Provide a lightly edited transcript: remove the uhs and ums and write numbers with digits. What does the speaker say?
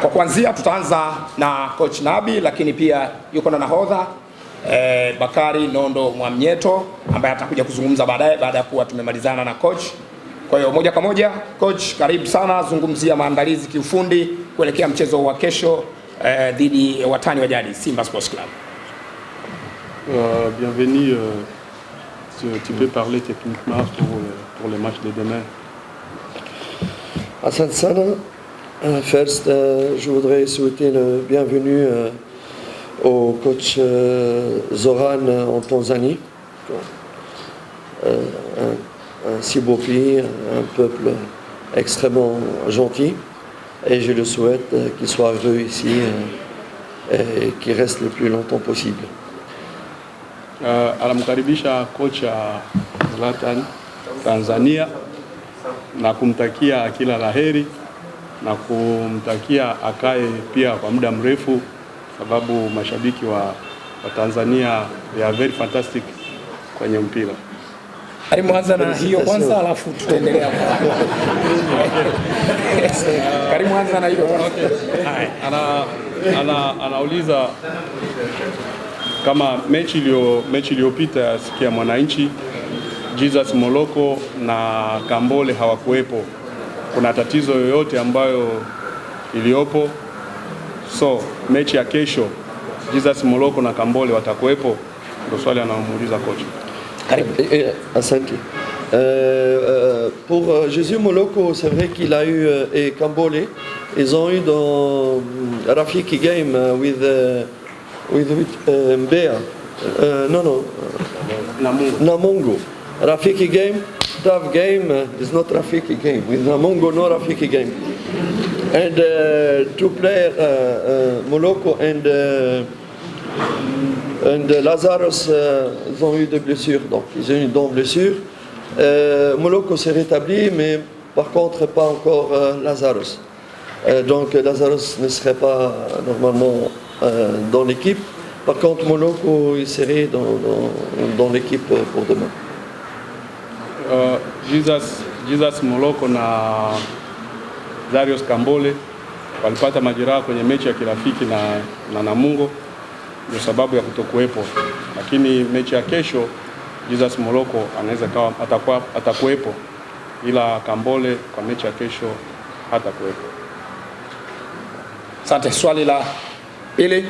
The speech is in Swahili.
Kwa kuanzia tutaanza na coach Nabi, lakini pia yuko na nahodha Bakari Nondo Mwamnyeto ambaye atakuja kuzungumza baadaye baada ya kuwa tumemalizana na coach. Kwa hiyo moja kwa moja coach, karibu sana, zungumzia maandalizi kiufundi kuelekea mchezo wa kesho dhidi ya watani wa jadi Simba Sports Club. Bienvenue, tu peux parler techniquement pour le match de demain. Asante sana. First, je voudrais souhaiter le bienvenue au coach Zoran en Tanzanie. Un si beau pays, un peuple extrêmement gentil. Et je le souhaite qu'il soit heureux ici et qu'il reste le plus longtemps possible. Anamkaribisha kocha Zlatan Tanzania na kumtakia kila laheri na kumtakia akae pia kwa muda mrefu, sababu mashabiki wa Tanzania they are very fantastic kwenye mpira. Karibu anza na hiyo kwanza alafu tutaendelea. Karibu anza na hiyo kwanza. Anauliza kama mechi iliyopita sikia Mwananchi, Jesus Moloko na Kambole hawakuwepo, kuna tatizo yoyote ambayo iliopo? So mechi ya kesho Jesus Moloko na Kambole watakuwepo? Ndio swali anamuuliza kocha. Asante. Pour Jésus Moloko, c'est vrai qu'il a eu et Kambole, ils ont eu dans Rafiki game with Mbea. Namungo. Rafiki game, tough game is not Rafiki game. With Namungo, no Rafiki game. And two players, Moloko and Lazarus, ils ont eu des blessures. Donc, ils ont eu des blessures. Moloko s'est rétabli, mais par contre, pas encore Lazarus. Donc, Lazarus ne serait pas normalement dans l'équipe. Par contre, Moloko, il serait dans l'équipe pour demain. Jesus Moloko na Darius Kambole walipata majeraha kwenye mechi ya kirafiki na Namungo, ndio sababu ya kutokuwepo. Lakini mechi ya kesho Jesus Moloko anaweza atakuwepo, ila Kambole kwa mechi ya kesho hatakuwepo. Asante. Swali la pili.